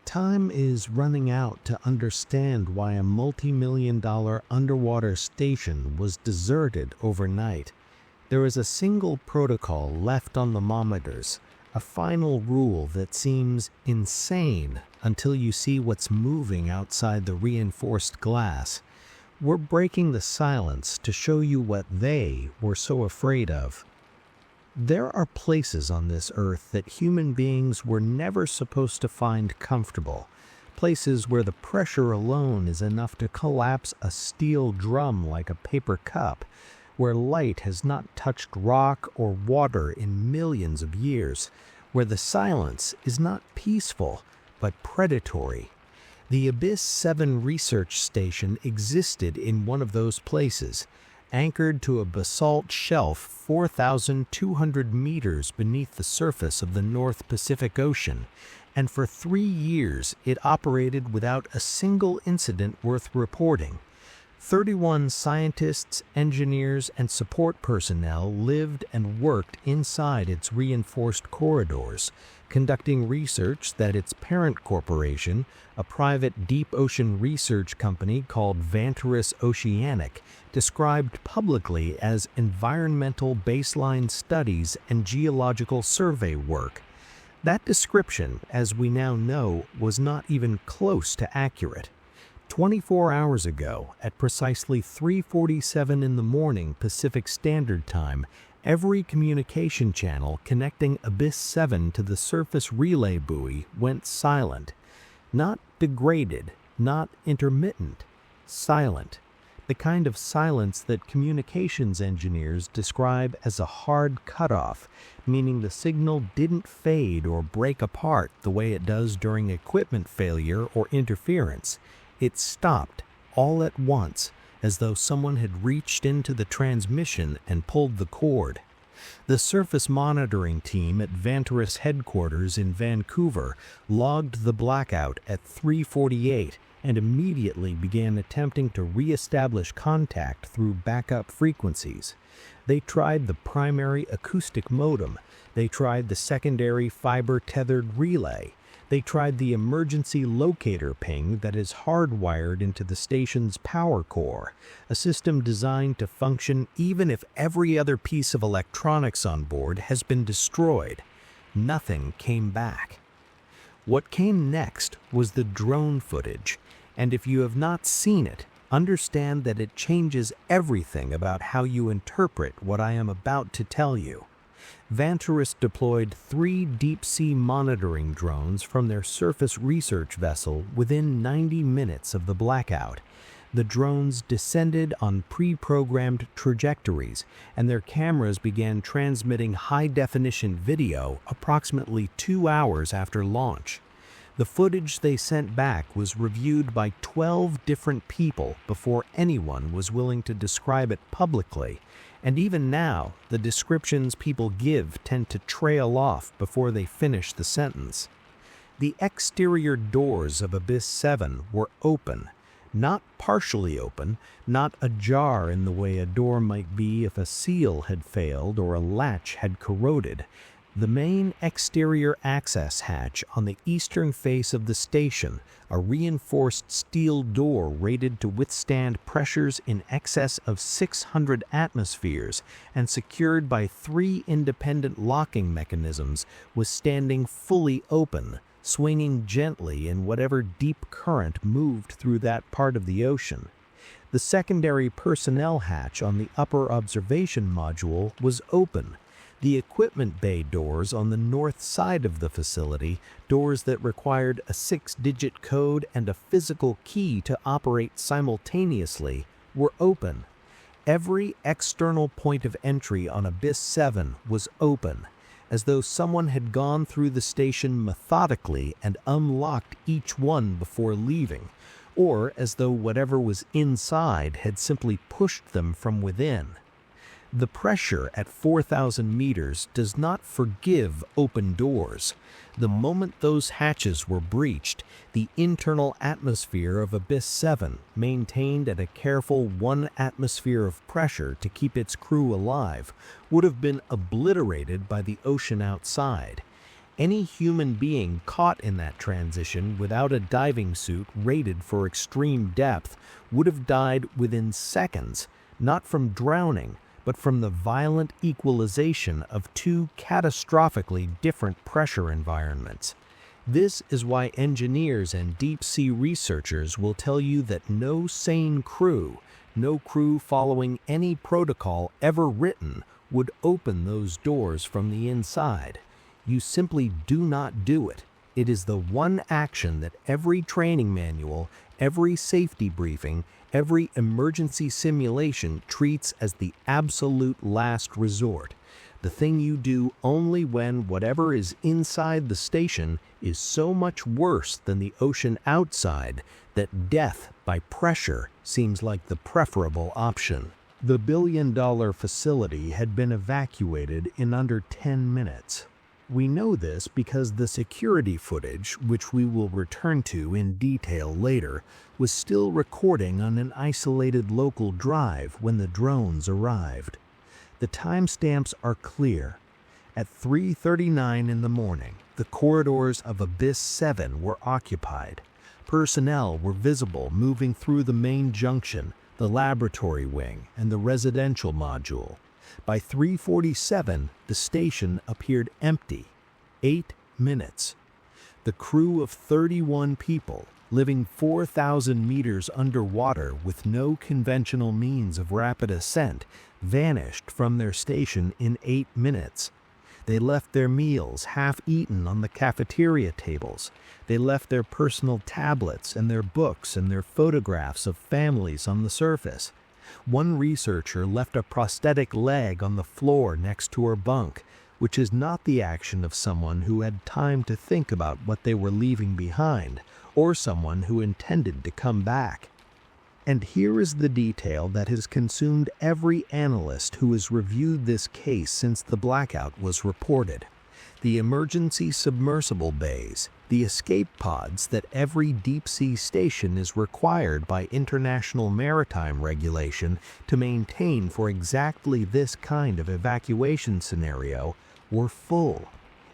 Time is running out to understand why a multi-million-dollar underwater station was deserted overnight. There is a single protocol left on the thermometers, a final rule that seems insane until you see what's moving outside the reinforced glass. We're breaking the silence to show you what they were so afraid of. There are places on this earth that human beings were never supposed to find comfortable, places where the pressure alone is enough to collapse a steel drum like a paper cup, where light has not touched rock or water in millions of years, where the silence is not peaceful but predatory. The Abyss 7 research station existed in one of those places, anchored to a basalt shelf 4,200 meters beneath the surface of the North Pacific Ocean, and for 3 years it operated without a single incident worth reporting. 31 scientists, engineers, and support personnel lived and worked inside its reinforced corridors, conducting research that its parent corporation, a private deep ocean research company called Vantaris Oceanic, described publicly as environmental baseline studies and geological survey work. That description, as we now know, was not even close to accurate. 24 hours ago, at precisely 3:47 in the morning Pacific Standard Time, every communication channel connecting Abyss 7 to the surface relay buoy went silent. Not degraded, not intermittent, silent. The kind of silence that communications engineers describe as a hard cutoff, meaning the signal didn't fade or break apart the way it does during equipment failure or interference. It stopped all at once, as though someone had reached into the transmission and pulled the cord. The surface monitoring team at Vantaris headquarters in Vancouver logged the blackout at 3:48 and immediately began attempting to re-establish contact through backup frequencies. They tried the primary acoustic modem. They tried the secondary fiber-tethered relay. They tried the emergency locator ping that is hardwired into the station's power core, a system designed to function even if every other piece of electronics on board has been destroyed. Nothing came back. What came next was the drone footage, and if you have not seen it, understand that it changes everything about how you interpret what I am about to tell you. Vantaris deployed 3 deep-sea monitoring drones from their surface research vessel within 90 minutes of the blackout. The drones descended on pre-programmed trajectories, and their cameras began transmitting high-definition video approximately 2 hours after launch. The footage they sent back was reviewed by 12 different people before anyone was willing to describe it publicly. And even now, the descriptions people give tend to trail off before they finish the sentence. The exterior doors of Abyss 7 were open, not partially open, not ajar in the way a door might be if a seal had failed or a latch had corroded. The main exterior access hatch on the eastern face of the station, a reinforced steel door rated to withstand pressures in excess of 600 atmospheres and secured by 3 independent locking mechanisms, was standing fully open, swinging gently in whatever deep current moved through that part of the ocean. The secondary personnel hatch on the upper observation module was open. The equipment bay doors on the north side of the facility, doors that required a 6-digit code and a physical key to operate simultaneously, were open. Every external point of entry on Abyss 7 was open, as though someone had gone through the station methodically and unlocked each one before leaving, or as though whatever was inside had simply pushed them from within. The pressure at 4,000 meters does not forgive open doors. The moment those hatches were breached, the internal atmosphere of Abyss 7, maintained at a careful 1 atmosphere of pressure to keep its crew alive, would have been obliterated by the ocean outside. Any human being caught in that transition without a diving suit rated for extreme depth would have died within seconds, not from drowning, but from the violent equalization of two catastrophically different pressure environments. This is why engineers and deep-sea researchers will tell you that no sane crew, no crew following any protocol ever written, would open those doors from the inside. You simply do not do it. It is the one action that every training manual, every safety briefing, every emergency simulation treats as the absolute last resort. The thing you do only when whatever is inside the station is so much worse than the ocean outside that death by pressure seems like the preferable option. The billion-dollar facility had been evacuated in under 10 minutes. We know this because the security footage, which we will return to in detail later, was still recording on an isolated local drive when the drones arrived. The timestamps are clear. At 3:39 in the morning, the corridors of Abyss 7 were occupied. Personnel were visible moving through the main junction, the laboratory wing, and the residential module. By 3:47, the station appeared empty. 8 minutes. The crew of 31 people, living 4,000 meters underwater with no conventional means of rapid ascent, vanished from their station in 8 minutes. They left their meals half-eaten on the cafeteria tables. They left their personal tablets and their books and their photographs of families on the surface. One researcher left a prosthetic leg on the floor next to her bunk, which is not the action of someone who had time to think about what they were leaving behind, or someone who intended to come back. And here is the detail that has consumed every analyst who has reviewed this case since the blackout was reported. The emergency submersible bays, the escape pods that every deep-sea station is required by international maritime regulation to maintain for exactly this kind of evacuation scenario, were full.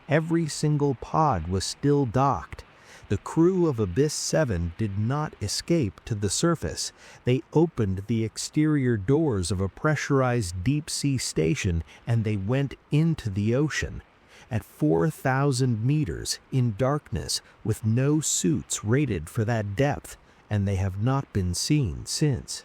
Every single pod was still docked. The crew of Abyss 7 did not escape to the surface. They opened the exterior doors of a pressurized deep-sea station and they went into the ocean. At 4,000 meters, in darkness, with no suits rated for that depth, and they have not been seen since.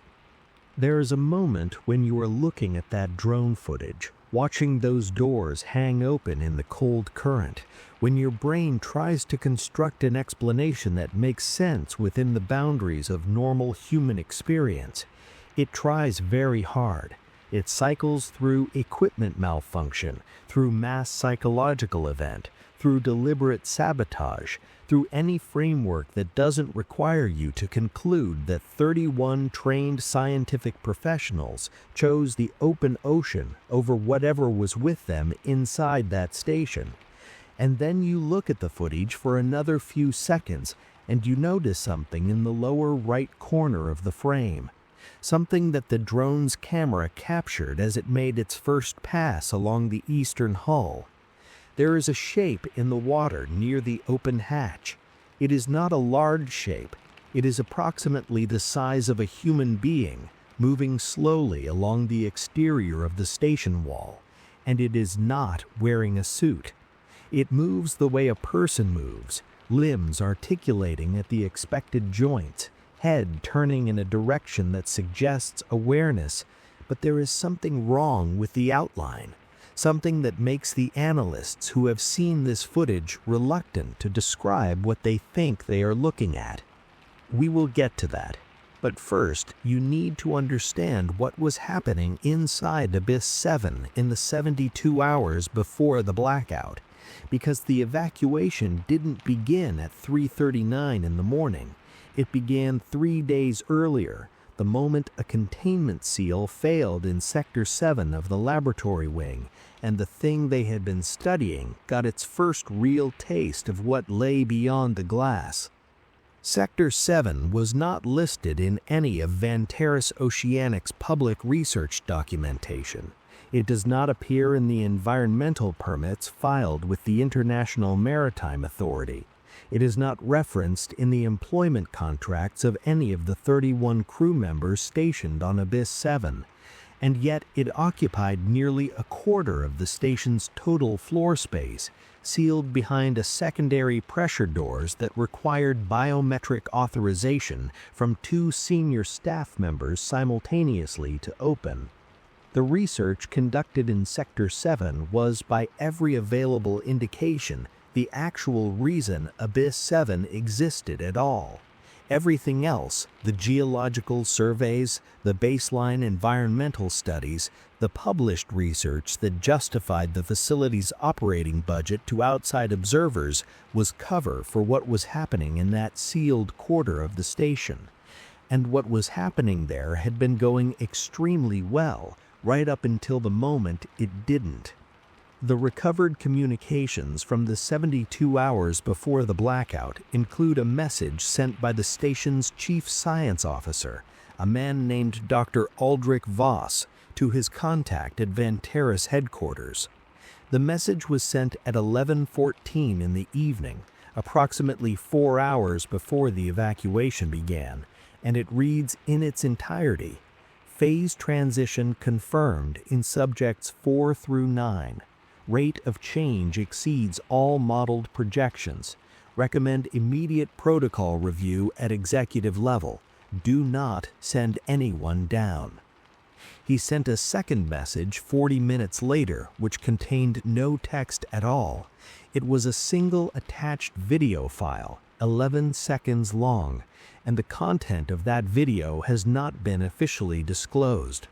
There is a moment when you are looking at that drone footage, watching those doors hang open in the cold current, when your brain tries to construct an explanation that makes sense within the boundaries of normal human experience. It tries very hard. It cycles through equipment malfunction, through mass psychological event, through deliberate sabotage, through any framework that doesn't require you to conclude that 31 trained scientific professionals chose the open ocean over whatever was with them inside that station. And then you look at the footage for another few seconds and you notice something in the lower right corner of the frame. Something that the drone's camera captured as it made its first pass along the eastern hull. There is a shape in the water near the open hatch. It is not a large shape. It is approximately the size of a human being, moving slowly along the exterior of the station wall, and it is not wearing a suit. It moves the way a person moves, limbs articulating at the expected joints, head turning in a direction that suggests awareness, but there is something wrong with the outline, something that makes the analysts who have seen this footage reluctant to describe what they think they are looking at. We will get to that, but first you need to understand what was happening inside Abyss 7 in the 72 hours before the blackout, because the evacuation didn't begin at 3:39 in the morning. It began 3 days earlier, the moment a containment seal failed in Sector 7 of the laboratory wing, and the thing they had been studying got its first real taste of what lay beyond the glass. Sector 7 was not listed in any of Vantaris Oceanic's public research documentation. It does not appear in the environmental permits filed with the International Maritime Authority. It is not referenced in the employment contracts of any of the 31 crew members stationed on Abyss 7, and yet it occupied nearly a quarter of the station's total floor space, sealed behind a secondary pressure doors that required biometric authorization from 2 senior staff members simultaneously to open. The research conducted in Sector 7 was, by every available indication, the actual reason Abyss 7 existed at all. Everything else, the geological surveys, the baseline environmental studies, the published research that justified the facility's operating budget to outside observers, was cover for what was happening in that sealed quarter of the station. And what was happening there had been going extremely well, right up until the moment it didn't. The recovered communications from the 72 hours before the blackout include a message sent by the station's chief science officer, a man named Dr. Aldrich Voss, to his contact at Vanteris headquarters. The message was sent at 11:14 in the evening, approximately 4 hours before the evacuation began, and it reads in its entirety: "Phase transition confirmed in subjects 4 through 9. Rate of change exceeds all modeled projections. Recommend immediate protocol review at executive level. Do not send anyone down." He sent a second message 40 minutes later, which contained no text at all. It was a single attached video file, 11 seconds long, and the content of that video has not been officially disclosed.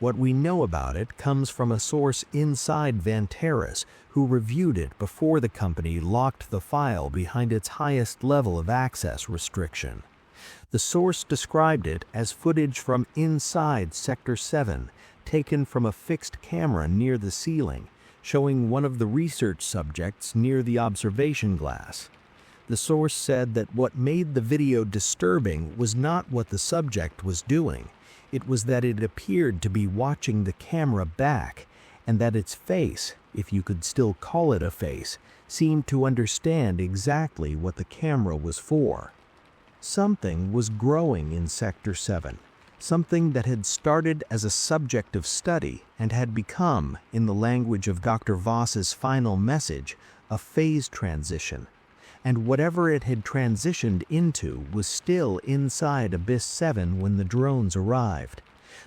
What we know about it comes from a source inside Vanteris who reviewed it before the company locked the file behind its highest level of access restriction. The source described it as footage from inside Sector 7, taken from a fixed camera near the ceiling, showing one of the research subjects near the observation glass. The source said that what made the video disturbing was not what the subject was doing. It was that it appeared to be watching the camera back, and that its face, if you could still call it a face, seemed to understand exactly what the camera was for. Something was growing in Sector 7, something that had started as a subject of study and had become, in the language of Dr. Voss's final message, a phase transition. And whatever it had transitioned into was still inside Abyss 7 when the drones arrived.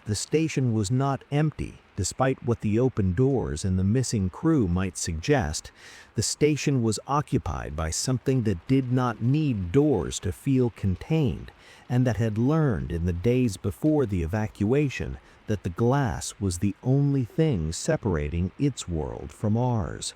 The station was not empty, despite what the open doors and the missing crew might suggest. The station was occupied by something that did not need doors to feel contained, and that had learned in the days before the evacuation that the glass was the only thing separating its world from ours.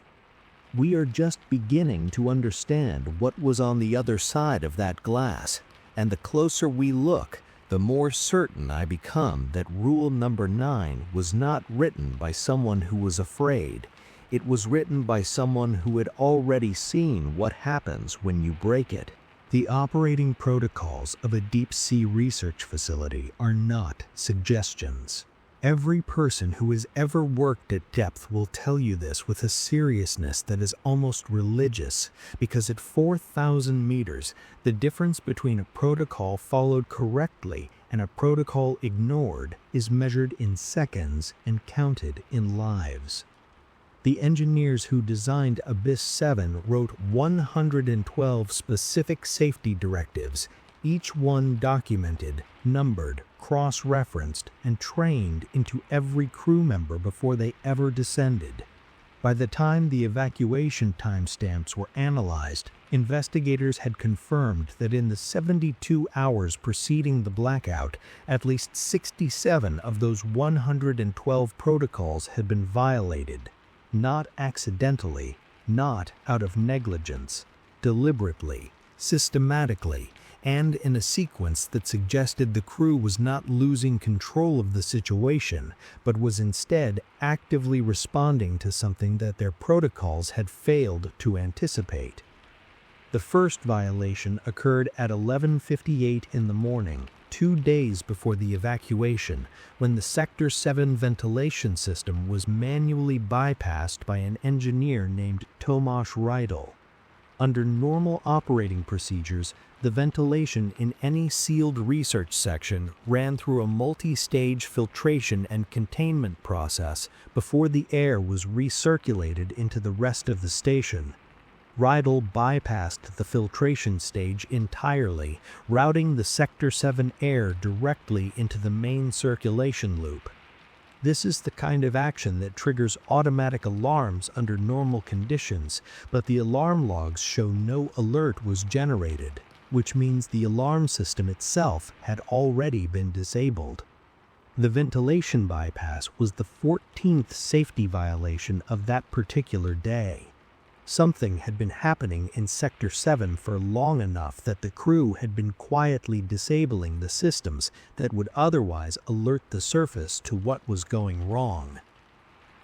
We are just beginning to understand what was on the other side of that glass, and the closer we look, the more certain I become that rule number 9 was not written by someone who was afraid. It was written by someone who had already seen what happens when you break it. The operating protocols of a deep-sea research facility are not suggestions. Every person who has ever worked at depth will tell you this with a seriousness that is almost religious, because at 4,000 meters, the difference between a protocol followed correctly and a protocol ignored is measured in seconds and counted in lives. The engineers who designed Abyss 7 wrote 112 specific safety directives, each one documented, numbered, cross-referenced, and trained into every crew member before they ever descended. By the time the evacuation timestamps were analyzed, investigators had confirmed that in the 72 hours preceding the blackout, at least 67 of those 112 protocols had been violated. Not accidentally, not out of negligence, deliberately, systematically, and in a sequence that suggested the crew was not losing control of the situation, but was instead actively responding to something that their protocols had failed to anticipate. The first violation occurred at 11:58 in the morning, 2 days before the evacuation, when the Sector 7 ventilation system was manually bypassed by an engineer named Tomasz Rydel. Under normal operating procedures, the ventilation in any sealed research section ran through a multi-stage filtration and containment process before the air was recirculated into the rest of the station. Rydel bypassed the filtration stage entirely, routing the Sector 7 air directly into the main circulation loop. This is the kind of action that triggers automatic alarms under normal conditions, but the alarm logs show no alert was generated, which means the alarm system itself had already been disabled. The ventilation bypass was the 14th safety violation of that particular day. Something had been happening in Sector 7 for long enough that the crew had been quietly disabling the systems that would otherwise alert the surface to what was going wrong.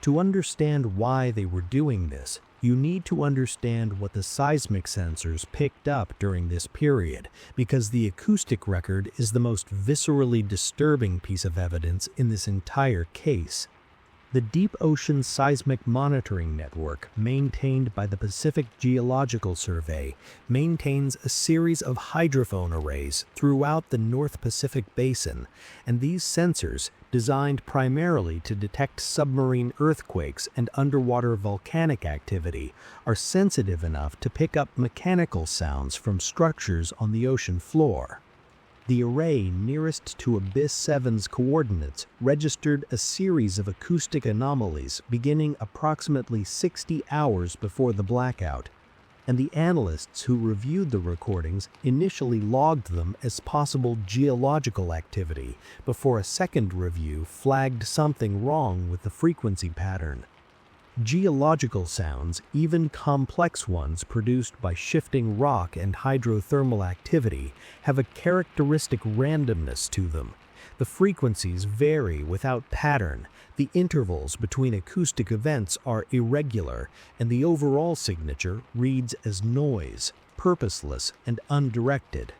To understand why they were doing this, you need to understand what the seismic sensors picked up during this period, because the acoustic record is the most viscerally disturbing piece of evidence in this entire case. The Deep Ocean Seismic Monitoring Network, maintained by the Pacific Geological Survey, maintains a series of hydrophone arrays throughout the North Pacific Basin, and these sensors, designed primarily to detect submarine earthquakes and underwater volcanic activity, are sensitive enough to pick up mechanical sounds from structures on the ocean floor. The array nearest to Abyss 7's coordinates registered a series of acoustic anomalies beginning approximately 60 hours before the blackout, and the analysts who reviewed the recordings initially logged them as possible geological activity before a second review flagged something wrong with the frequency pattern. Geological sounds, even complex ones produced by shifting rock and hydrothermal activity, have a characteristic randomness to them. The frequencies vary without pattern, the intervals between acoustic events are irregular, and the overall signature reads as noise, purposeless and undirected.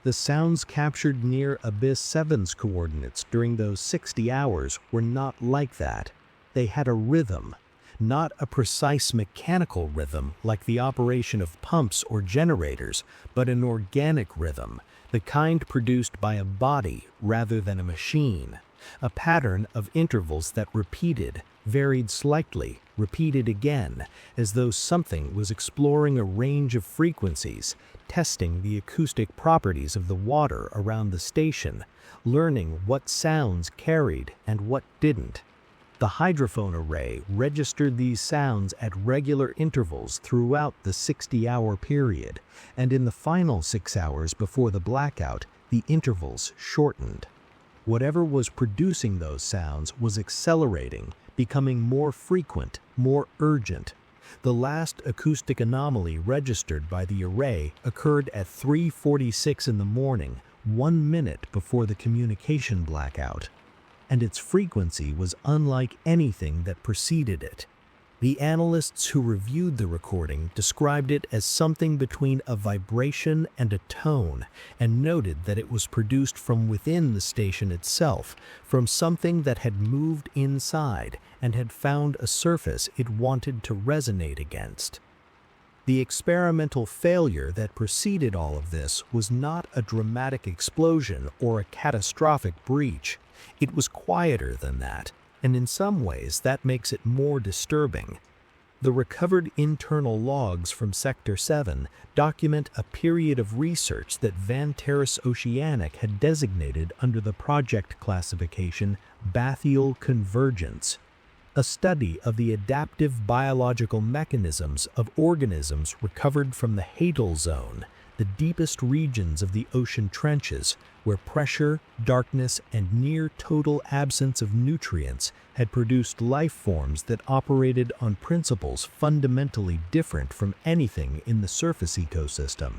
The sounds captured near Abyss 7's coordinates during those 60 hours were not like that. They had a rhythm. Not a precise mechanical rhythm like the operation of pumps or generators, but an organic rhythm, the kind produced by a body rather than a machine. A pattern of intervals that repeated, varied slightly, repeated again, as though something was exploring a range of frequencies, testing the acoustic properties of the water around the station, learning what sounds carried and what didn't. The hydrophone array registered these sounds at regular intervals throughout the 60-hour period, and in the final 6 hours before the blackout, the intervals shortened. Whatever was producing those sounds was accelerating, becoming more frequent, more urgent. The last acoustic anomaly registered by the array occurred at 3:46 in the morning, 1 minute before the communication blackout, and its frequency was unlike anything that preceded it. The analysts who reviewed the recording described it as something between a vibration and a tone, and noted that it was produced from within the station itself, from something that had moved inside and had found a surface it wanted to resonate against. The experimental failure that preceded all of this was not a dramatic explosion or a catastrophic breach. It was quieter than that, and in some ways that makes it more disturbing. The recovered internal logs from Sector 7 document a period of research that Van Terrace Oceanic had designated under the project classification Bathyal Convergence, a study of the adaptive biological mechanisms of organisms recovered from the Hadal Zone, the deepest regions of the ocean trenches, where pressure, darkness, and near total absence of nutrients had produced life forms that operated on principles fundamentally different from anything in the surface ecosystem.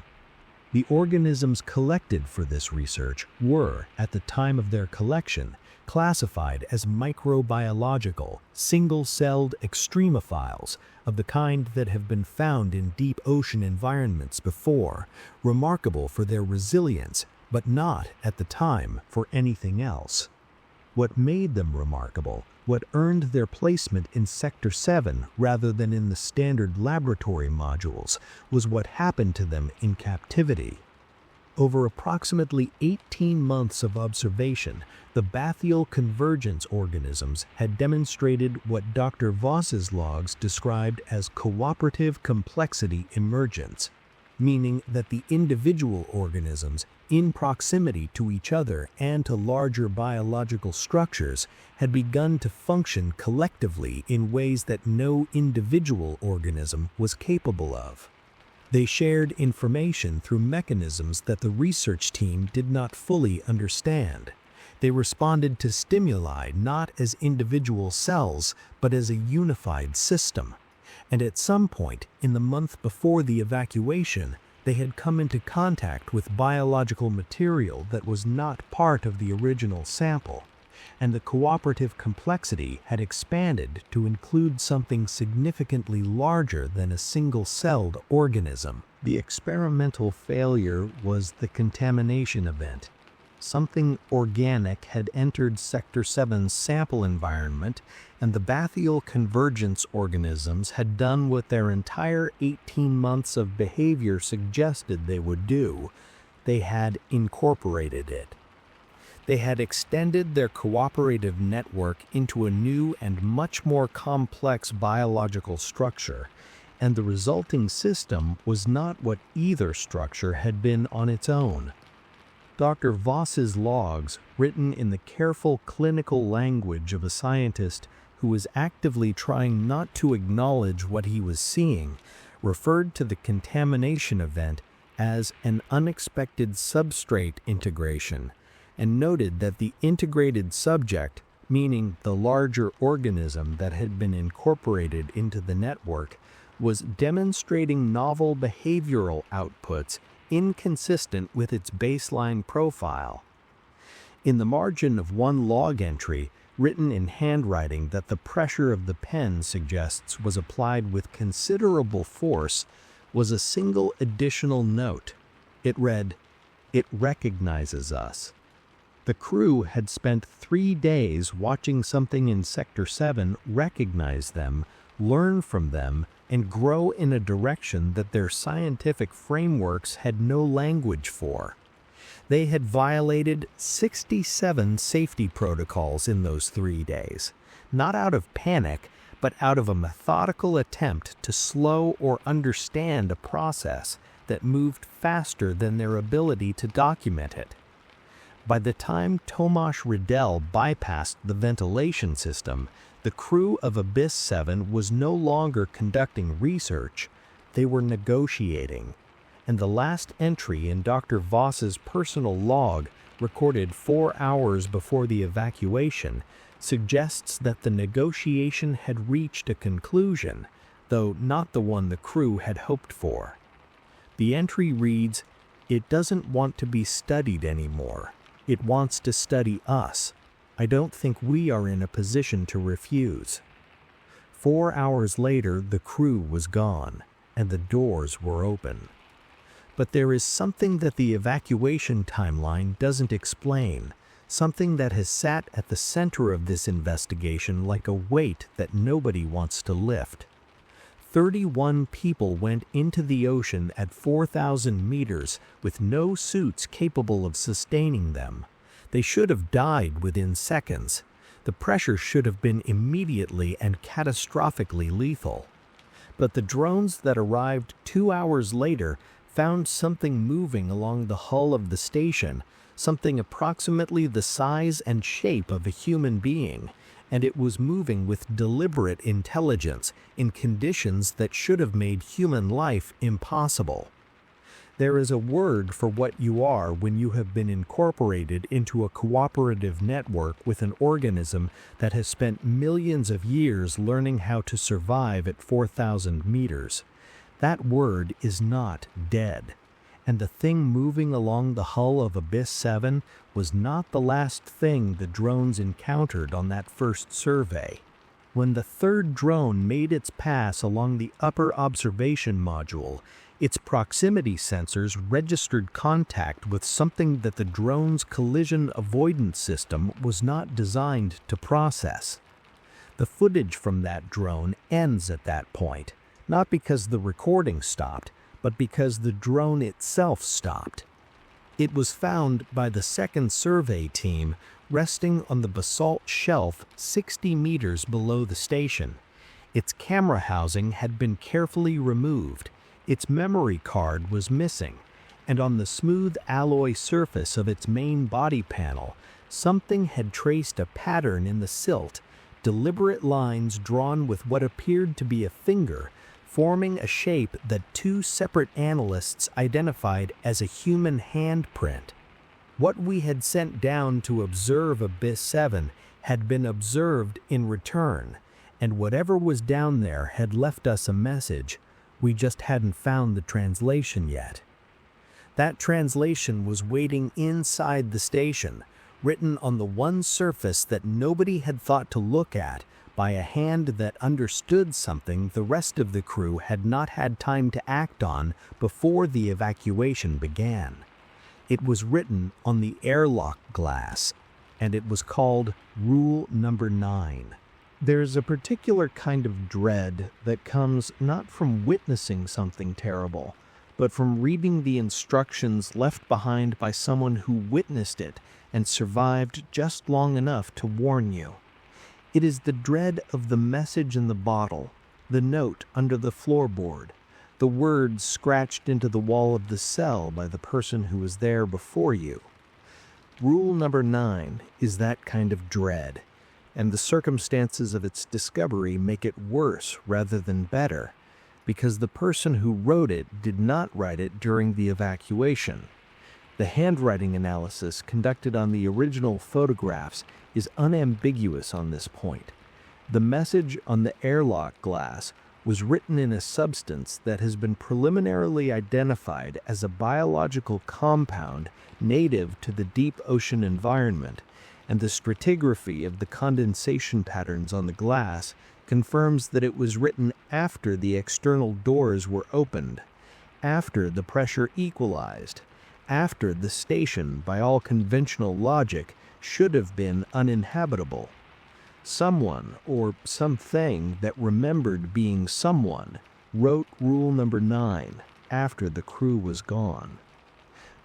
The organisms collected for this research were, at the time of their collection, classified as microbiological, single-celled extremophiles of the kind that have been found in deep ocean environments before, remarkable for their resilience, but not at the time for anything else. What made them remarkable, what earned their placement in Sector 7 rather than in the standard laboratory modules, was what happened to them in captivity. Over approximately 18 months of observation, the Bathyal Convergence organisms had demonstrated what Dr. Voss's logs described as cooperative complexity emergence, meaning that the individual organisms, in proximity to each other and to larger biological structures, had begun to function collectively in ways that no individual organism was capable of. They shared information through mechanisms that the research team did not fully understand. They responded to stimuli not as individual cells, but as a unified system. And at some point, in the month before the evacuation, they had come into contact with biological material that was not part of the original sample, and the cooperative complexity had expanded to include something significantly larger than a single-celled organism. The experimental failure was the contamination event. Something organic had entered Sector 7's sample environment, and the Bathyal Convergence organisms had done what their entire 18 months of behavior suggested they would do. They had incorporated it. They had extended their cooperative network into a new and much more complex biological structure, and the resulting system was not what either structure had been on its own. Dr. Voss's logs, written in the careful clinical language of a scientist who was actively trying not to acknowledge what he was seeing, referred to the contamination event as an unexpected substrate integration, and noted that the integrated subject, meaning the larger organism that had been incorporated into the network, was demonstrating novel behavioral outputs inconsistent with its baseline profile. In the margin of one log entry, written in handwriting that the pressure of the pen suggests was applied with considerable force, was a single additional note. It read, "It recognizes us." The crew had spent 3 days watching something in Sector 7 recognize them, learn from them, and grow in a direction that their scientific frameworks had no language for. They had violated 67 safety protocols in those 3 days, not out of panic, but out of a methodical attempt to slow or understand a process that moved faster than their ability to document it. By the time Tomasz Riddell bypassed the ventilation system, the crew of Abyss 7 was no longer conducting research, they were negotiating. And the last entry in Dr. Voss's personal log, recorded 4 hours before the evacuation, suggests that the negotiation had reached a conclusion, though not the one the crew had hoped for. The entry reads, "It doesn't want to be studied anymore. It wants to study us. I don't think we are in a position to refuse." 4 hours later, the crew was gone, and the doors were open. But there is something that the evacuation timeline doesn't explain, something that has sat at the center of this investigation like a weight that nobody wants to lift. 31 people went into the ocean at 4,000 meters with no suits capable of sustaining them. They should have died within seconds. The pressure should have been immediately and catastrophically lethal. But the drones that arrived 2 hours later found something moving along the hull of the station, something approximately the size and shape of a human being, and it was moving with deliberate intelligence in conditions that should have made human life impossible. There is a word for what you are when you have been incorporated into a cooperative network with an organism that has spent millions of years learning how to survive at 4,000 meters. That word is not dead. And the thing moving along the hull of Abyss 7 was not the last thing the drones encountered on that first survey. When the third drone made its pass along the upper observation module, Its proximity sensors registered contact with something that the drone's collision avoidance system was not designed to process. The footage from that drone ends at that point, not because the recording stopped, but because the drone itself stopped. It was found by the second survey team resting on the basalt shelf 60 meters below the station. Its camera housing had been carefully removed, its memory card was missing, and on the smooth alloy surface of its main body panel, something had traced a pattern in the silt, deliberate lines drawn with what appeared to be a finger, forming a shape that two separate analysts identified as a human handprint. What we had sent down to observe Abyss 7 had been observed in return, and whatever was down there had left us a message. We just hadn't found the translation yet. That translation was waiting inside the station, written on the one surface that nobody had thought to look at, by a hand that understood something the rest of the crew had not had time to act on before the evacuation began. It was written on the airlock glass, and it was called Rule Number 9. There's a particular kind of dread that comes not from witnessing something terrible, but from reading the instructions left behind by someone who witnessed it and survived just long enough to warn you. It is the dread of the message in the bottle, the note under the floorboard, the words scratched into the wall of the cell by the person who was there before you. Rule number 9 is that kind of dread, and the circumstances of its discovery make it worse rather than better, because the person who wrote it did not write it during the evacuation. The handwriting analysis conducted on the original photographs is unambiguous on this point. The message on the airlock glass was written in a substance that has been preliminarily identified as a biological compound native to the deep ocean environment, and the stratigraphy of the condensation patterns on the glass confirms that it was written after the external doors were opened, after the pressure equalized, after the station, by all conventional logic, should have been uninhabitable. Someone, or something that remembered being someone, wrote Rule Number 9 after the crew was gone.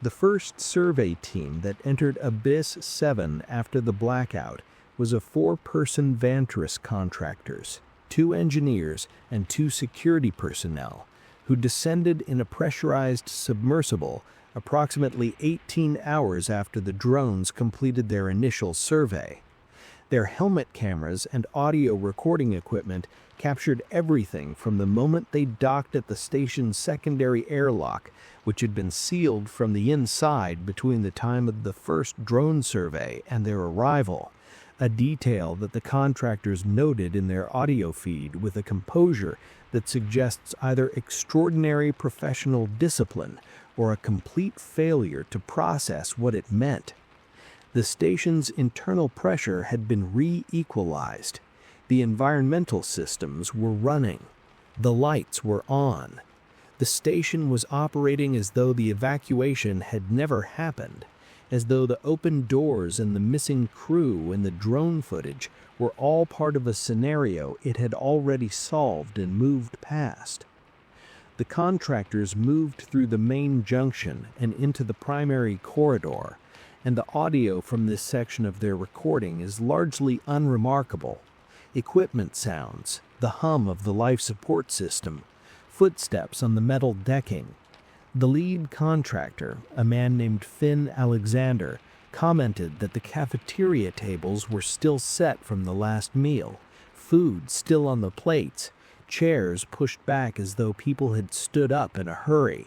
The first survey team that entered Abyss 7 after the blackout was a 4-person Vantris contractors, 2 engineers, and 2 security personnel, who descended in a pressurized submersible approximately 18 hours after the drones completed their initial survey. Their helmet cameras and audio recording equipment captured everything from the moment they docked at the station's secondary airlock, which had been sealed from the inside between the time of the first drone survey and their arrival, a detail that the contractors noted in their audio feed with a composure that suggests either extraordinary professional discipline or a complete failure to process what it meant. The station's internal pressure had been re-equalized. The environmental systems were running. The lights were on. The station was operating as though the evacuation had never happened, as though the open doors and the missing crew and the drone footage were all part of a scenario it had already solved and moved past. The contractors moved through the main junction and into the primary corridor, and the audio from this section of their recording is largely unremarkable. Equipment sounds, the hum of the life support system, footsteps on the metal decking. The lead contractor, a man named Finn Alexander, commented that the cafeteria tables were still set from the last meal, food still on the plates, chairs pushed back as though people had stood up in a hurry.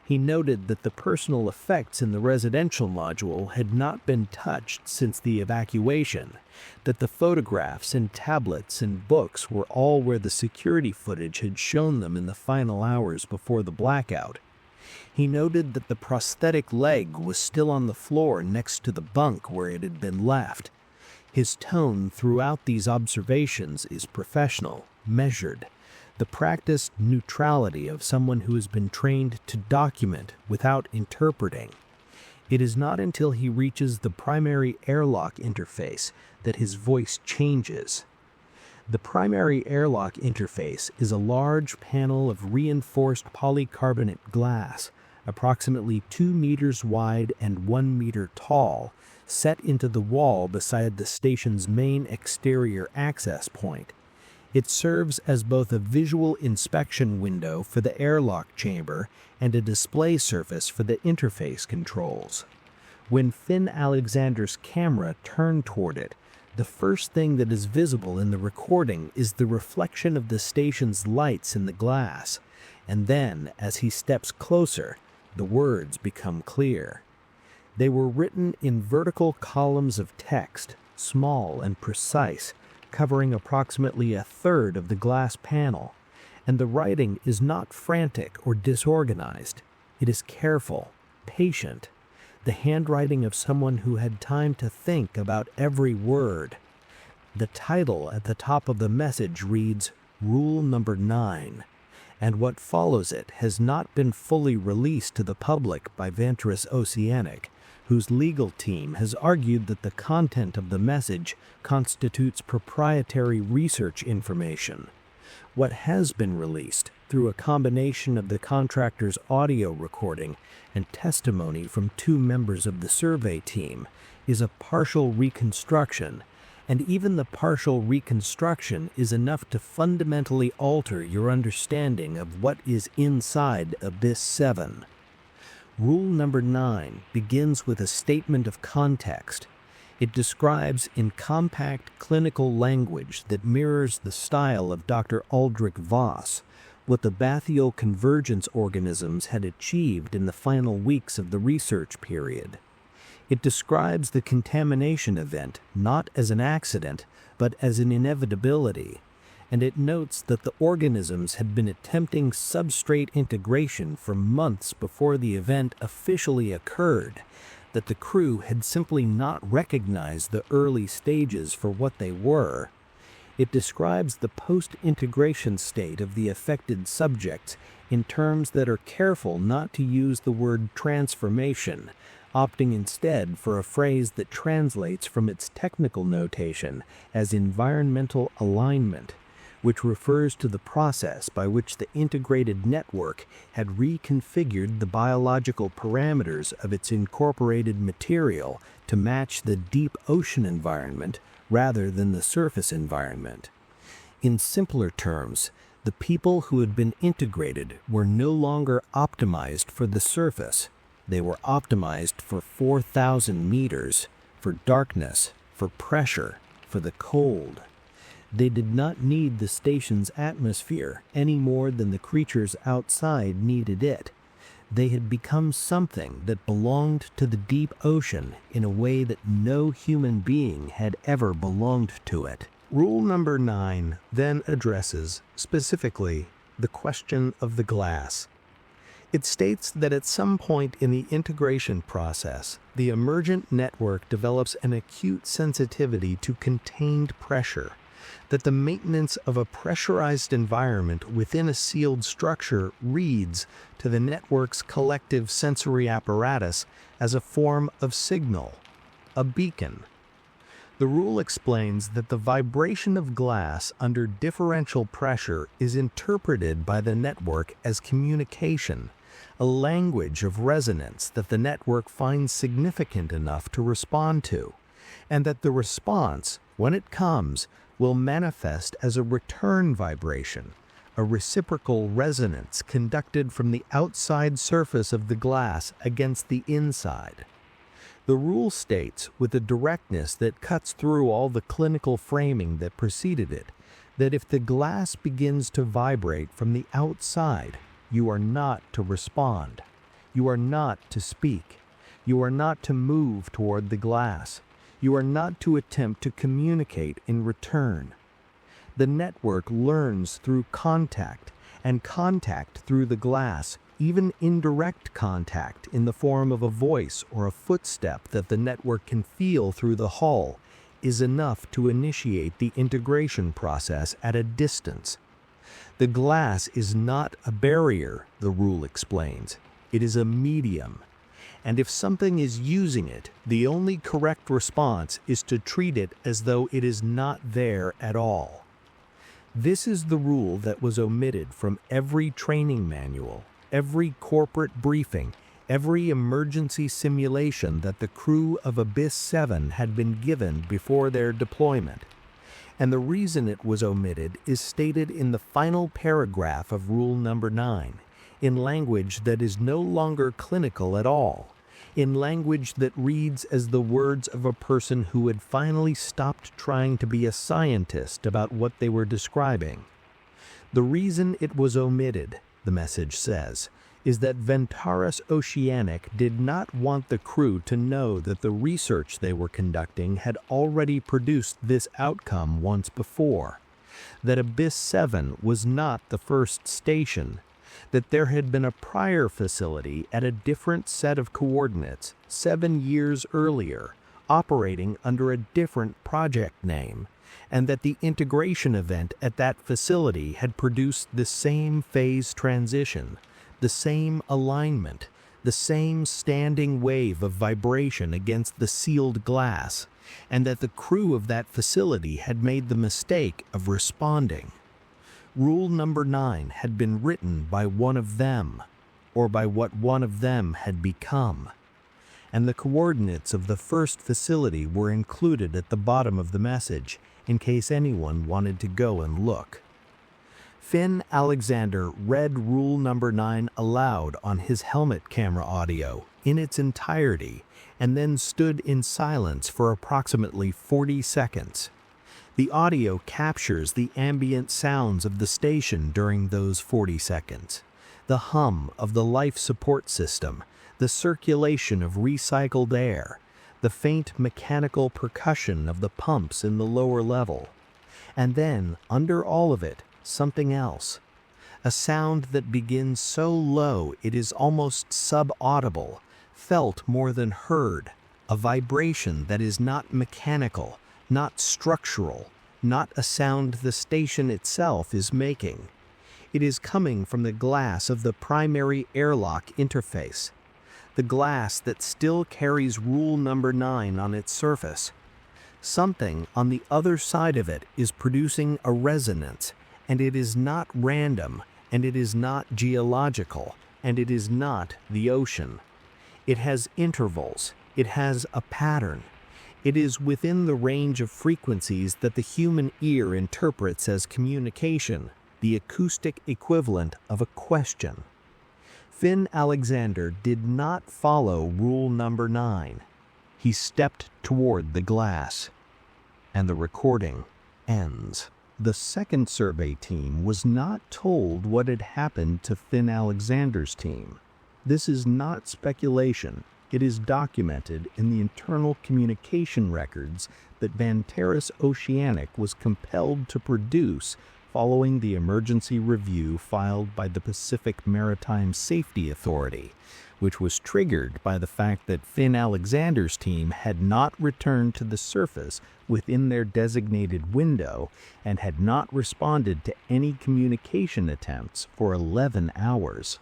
He noted that the personal effects in the residential module had not been touched since the evacuation, that the photographs and tablets and books were all where the security footage had shown them in the final hours before the blackout. He noted that the prosthetic leg was still on the floor next to the bunk where it had been left. His tone throughout these observations is professional, measured. the practiced neutrality of someone who has been trained to document without interpreting. It is not until he reaches the primary airlock interface that his voice changes. The primary airlock interface is a large panel of reinforced polycarbonate glass, approximately 2 meters wide and 1 meter tall, set into the wall beside the station's main exterior access point. It serves as both a visual inspection window for the airlock chamber and a display surface for the interface controls. When Finn Alexander's camera turned toward it, the first thing that is visible in the recording is the reflection of the station's lights in the glass, and then, as he steps closer, the words become clear. They were written in vertical columns of text, small and precise, covering approximately a third of the glass panel, and the writing is not frantic or disorganized. It is careful, patient, the handwriting of someone who had time to think about every word. The title at the top of the message reads, Rule Number 9, and what follows it has not been fully released to the public by Vantaris Oceanic, whose legal team has argued that the content of the message constitutes proprietary research information. What has been released, through a combination of the contractor's audio recording and testimony from 2 members of the survey team, is a partial reconstruction, and even the partial reconstruction is enough to fundamentally alter your understanding of what is inside Abyss 7. Rule number 9 begins with a statement of context. It describes in compact clinical language that mirrors the style of Dr. Aldrich Voss what the Bathyal Convergence organisms had achieved in the final weeks of the research period. It describes the contamination event not as an accident, but as an inevitability, and it notes that the organisms had been attempting substrate integration for months before the event officially occurred, that the crew had simply not recognized the early stages for what they were. It describes the post-integration state of the affected subjects in terms that are careful not to use the word transformation, opting instead for a phrase that translates from its technical notation as environmental alignment, which refers to the process by which the integrated network had reconfigured the biological parameters of its incorporated material to match the deep ocean environment rather than the surface environment. In simpler terms, the people who had been integrated were no longer optimized for the surface. They were optimized for 4,000 meters, for darkness, for pressure, for the cold. They did not need the station's atmosphere any more than the creatures outside needed it. They had become something that belonged to the deep ocean in a way that no human being had ever belonged to it. Rule number 9 then addresses, specifically, the question of the glass. It states that at some point in the integration process, the emergent network develops an acute sensitivity to contained pressure, that the maintenance of a pressurized environment within a sealed structure reads to the network's collective sensory apparatus as a form of signal, a beacon. The rule explains that the vibration of glass under differential pressure is interpreted by the network as communication, a language of resonance that the network finds significant enough to respond to, and that the response, when it comes, will manifest as a return vibration, a reciprocal resonance conducted from the outside surface of the glass against the inside. The rule states, with a directness that cuts through all the clinical framing that preceded it, that if the glass begins to vibrate from the outside, you are not to respond. You are not to speak. You are not to move toward the glass. You are not to attempt to communicate in return. The network learns through contact, and contact through the glass, even indirect contact in the form of a voice or a footstep that the network can feel through the hull, is enough to initiate the integration process at a distance. The glass is not a barrier, the rule explains. It is a medium. And if something is using it, the only correct response is to treat it as though it is not there at all. This is the rule that was omitted from every training manual, every corporate briefing, every emergency simulation that the crew of Abyss 7 had been given before their deployment. And the reason it was omitted is stated in the final paragraph of Rule Number 9, in language that is no longer clinical at all, in language that reads as the words of a person who had finally stopped trying to be a scientist about what they were describing. The reason it was omitted, the message says, is that Ventaris Oceanic did not want the crew to know that the research they were conducting had already produced this outcome once before, that Abyss 7 was not the first station, that there had been a prior facility at a different set of coordinates 7 years earlier, operating under a different project name, and that the integration event at that facility had produced the same phase transition, the same alignment, the same standing wave of vibration against the sealed glass, and that the crew of that facility had made the mistake of responding. Rule Number 9 had been written by one of them, or by what one of them had become, and the coordinates of the first facility were included at the bottom of the message in case anyone wanted to go and look. Finn Alexander read Rule Number 9 aloud on his helmet camera audio in its entirety and then stood in silence for approximately 40 seconds. The audio captures the ambient sounds of the station during those 40 seconds. The hum of the life support system, the circulation of recycled air, the faint mechanical percussion of the pumps in the lower level. And then, under all of it, something else. A sound that begins so low it is almost subaudible, felt more than heard. A vibration that is not mechanical, not structural, not a sound the station itself is making. It is coming from the glass of the primary airlock interface, the glass that still carries Rule Number 9 on its surface. Something on the other side of it is producing a resonance, and it is not random, and it is not geological, and it is not the ocean. It has intervals. It has a pattern. It is within the range of frequencies that the human ear interprets as communication, the acoustic equivalent of a question. Finn Alexander did not follow Rule Number 9. He stepped toward the glass. And the recording ends. The second survey team was not told what had happened to Finn Alexander's team. This is not speculation. It is documented in the internal communication records that Ventaris Oceanic was compelled to produce following the emergency review filed by the Pacific Maritime Safety Authority, which was triggered by the fact that Finn Alexander's team had not returned to the surface within their designated window and had not responded to any communication attempts for 11 hours.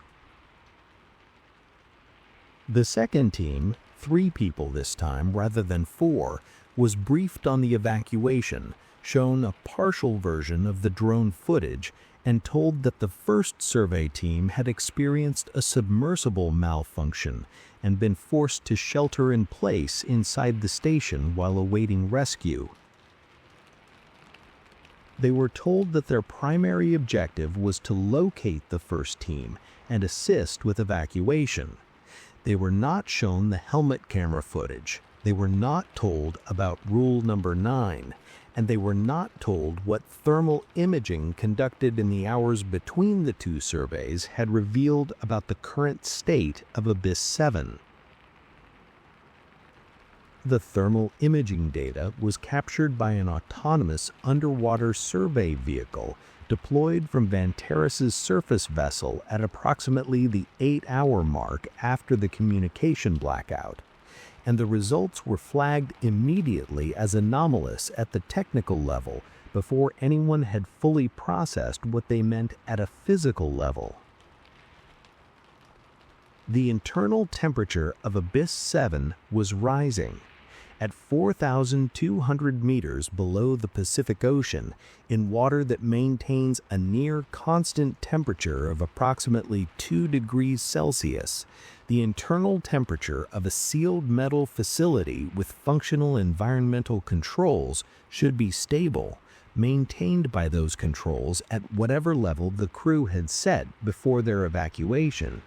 The second team, 3 people this time rather than 4, was briefed on the evacuation, shown a partial version of the drone footage, and told that the first survey team had experienced a submersible malfunction and been forced to shelter in place inside the station while awaiting rescue. They were told that their primary objective was to locate the first team and assist with evacuation. They were not shown the helmet camera footage. They were not told about Rule Number 9, and they were not told what thermal imaging conducted in the hours between the 2 surveys had revealed about the current state of Abyss 7. The thermal imaging data was captured by an autonomous underwater survey vehicle deployed from Ventaris's surface vessel at approximately the 8-hour mark after the communication blackout, and the results were flagged immediately as anomalous at the technical level before anyone had fully processed what they meant at a physical level. The internal temperature of Abyss 7 was rising. At 4,200 meters below the Pacific Ocean, in water that maintains a near constant temperature of approximately 2 degrees Celsius, the internal temperature of a sealed metal facility with functional environmental controls should be stable, maintained by those controls at whatever level the crew had set before their evacuation.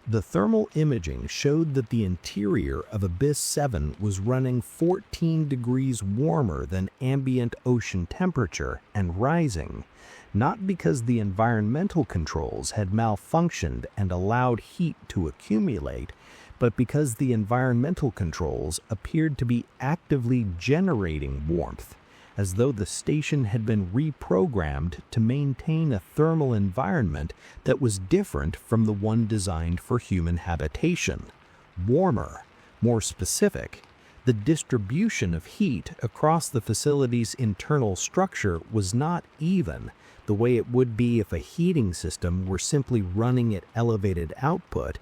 The thermal imaging showed that the interior of Abyss 7 was running 14 degrees warmer than ambient ocean temperature and rising, not because the environmental controls had malfunctioned and allowed heat to accumulate, but because the environmental controls appeared to be actively generating warmth, as though the station had been reprogrammed to maintain a thermal environment that was different from the one designed for human habitation. Warmer, more specific, the distribution of heat across the facility's internal structure was not even, the way it would be if a heating system were simply running at elevated output.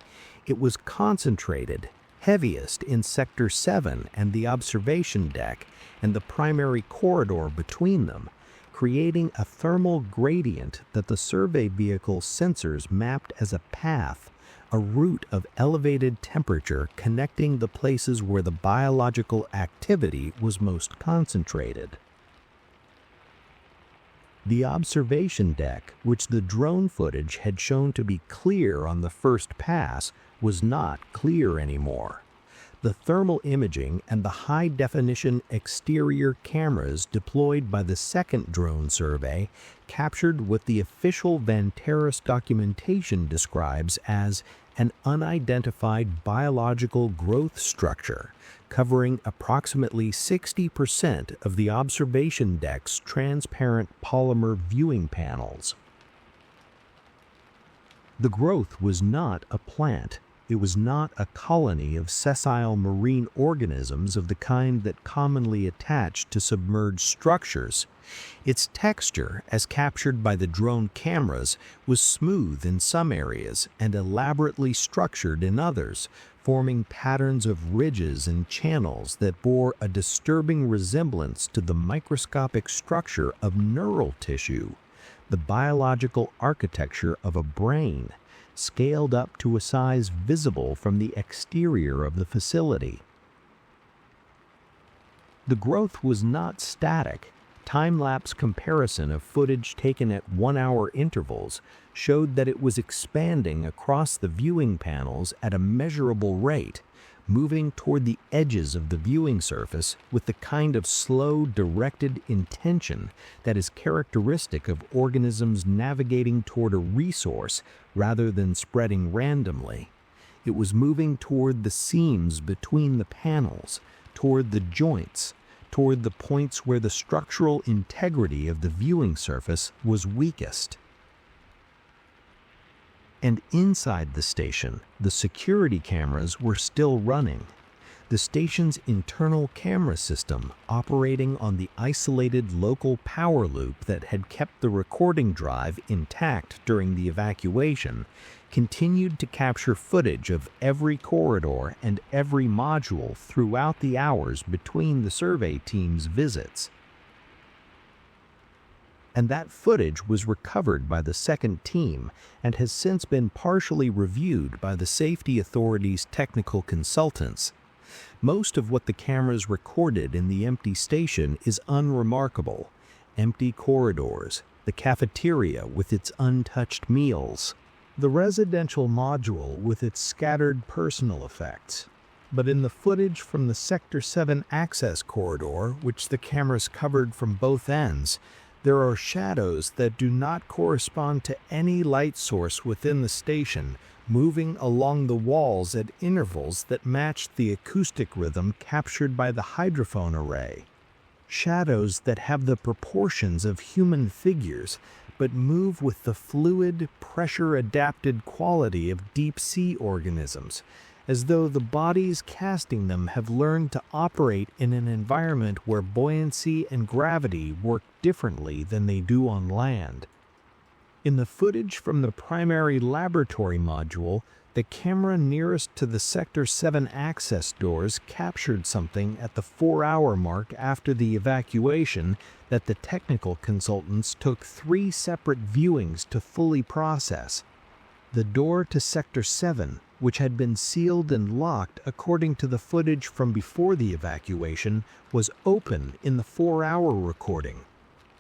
It was concentrated, heaviest in Sector 7 and the observation deck and the primary corridor between them, creating a thermal gradient that the survey vehicle's sensors mapped as a path, a route of elevated temperature connecting the places where the biological activity was most concentrated. The observation deck, which the drone footage had shown to be clear on the first pass, was not clear anymore. The thermal imaging and the high-definition exterior cameras deployed by the second drone survey captured what the official Vanteris documentation describes as an unidentified biological growth structure, covering approximately 60% of the observation deck's transparent polymer viewing panels. The growth was not a plant. It was not a colony of sessile marine organisms of the kind that commonly attach to submerged structures. Its texture, as captured by the drone cameras, was smooth in some areas and elaborately structured in others, forming patterns of ridges and channels that bore a disturbing resemblance to the microscopic structure of neural tissue, the biological architecture of a brain, scaled up to a size visible from the exterior of the facility. The growth was not static. Time-lapse comparison of footage taken at 1-hour intervals showed that it was expanding across the viewing panels at a measurable rate, moving toward the edges of the viewing surface with the kind of slow, directed intention that is characteristic of organisms navigating toward a resource rather than spreading randomly. It was moving toward the seams between the panels, toward the joints, toward the points where the structural integrity of the viewing surface was weakest. And inside the station, the security cameras were still running. The station's internal camera system, operating on the isolated local power loop that had kept the recording drive intact during the evacuation, continued to capture footage of every corridor and every module throughout the hours between the survey team's visits. And that footage was recovered by the second team and has since been partially reviewed by the safety authority's technical consultants. Most of what the cameras recorded in the empty station is unremarkable. Empty corridors, the cafeteria with its untouched meals, the residential module with its scattered personal effects. But in the footage from the Sector 7 access corridor, which the cameras covered from both ends, there are shadows that do not correspond to any light source within the station, moving along the walls at intervals that match the acoustic rhythm captured by the hydrophone array. Shadows that have the proportions of human figures, but move with the fluid, pressure-adapted quality of deep-sea organisms, as though the bodies casting them have learned to operate in an environment where buoyancy and gravity work differently than they do on land. In the footage from the primary laboratory module, the camera nearest to the Sector 7 access doors captured something at the 4-hour mark after the evacuation that the technical consultants took 3 separate viewings to fully process. The door to Sector 7, which had been sealed and locked according to the footage from before the evacuation, was open in the 4-hour recording.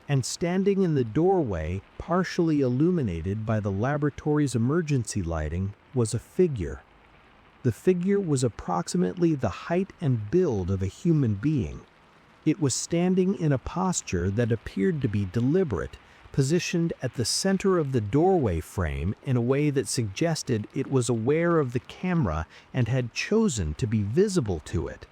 And standing in the doorway, partially illuminated by the laboratory's emergency lighting, was a figure. The figure was approximately the height and build of a human being. It was standing in a posture that appeared to be deliberate, positioned at the center of the doorway frame in a way that suggested it was aware of the camera and had chosen to be visible to it.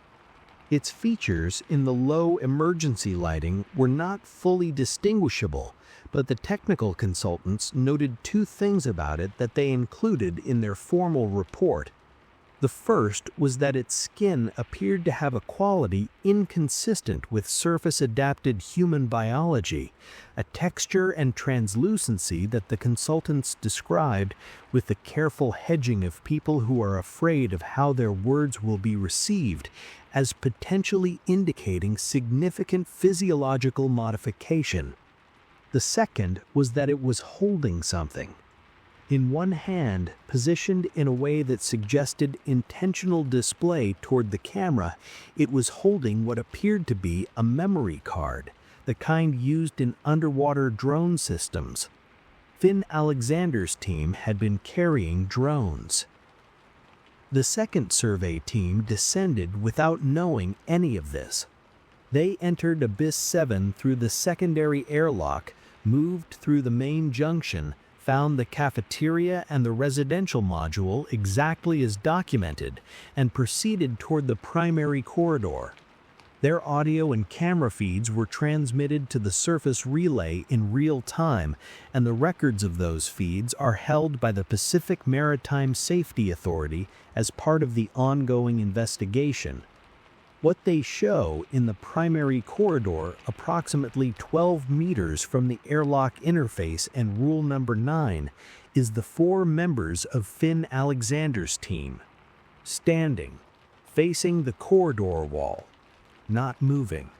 Its features in the low emergency lighting were not fully distinguishable, but the technical consultants noted 2 things about it that they included in their formal report. The first was that its skin appeared to have a quality inconsistent with surface-adapted human biology, a texture and translucency that the consultants described with the careful hedging of people who are afraid of how their words will be received as potentially indicating significant physiological modification. The second was that it was holding something. In one hand, positioned in a way that suggested intentional display toward the camera, it was holding what appeared to be a memory card, the kind used in underwater drone systems. Finn Alexander's team had been carrying drones. The second survey team descended without knowing any of this. They entered Abyss 7 through the secondary airlock, moved through the main junction, found the cafeteria and the residential module exactly as documented, and proceeded toward the primary corridor. Their audio and camera feeds were transmitted to the surface relay in real time, and the records of those feeds are held by the Pacific Maritime Safety Authority as part of the ongoing investigation. What they show in the primary corridor, approximately 12 meters from the airlock interface and rule number 9, is the 4 members of Finn Alexander's team, standing, facing the corridor wall, not moving.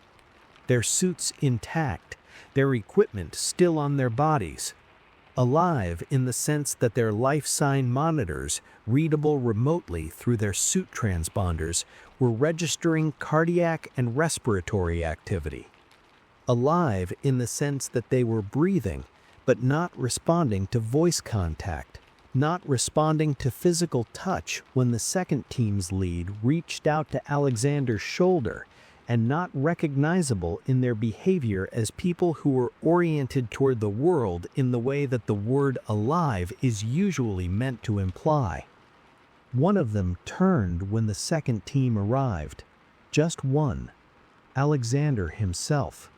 Their suits intact, their equipment still on their bodies. Alive in the sense that their life sign monitors, readable remotely through their suit transponders, were registering cardiac and respiratory activity. Alive in the sense that they were breathing, but not responding to voice contact, not responding to physical touch when the second team's lead reached out to Alexander's shoulder, and not recognizable in their behavior as people who were oriented toward the world in the way that the word alive is usually meant to imply. One of them turned when the second team arrived. Just one. Alexander himself.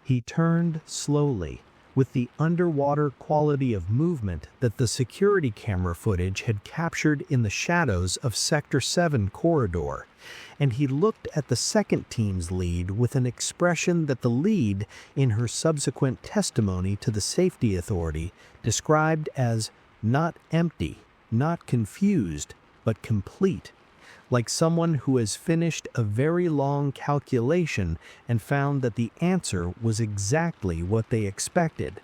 He turned slowly, with the underwater quality of movement that the security camera footage had captured in the shadows of Sector 7 corridor, and he looked at the second team's lead with an expression that the lead, in her subsequent testimony to the safety authority, described as not empty, not confused, but complete, like someone who has finished a very long calculation and found that the answer was exactly what they expected.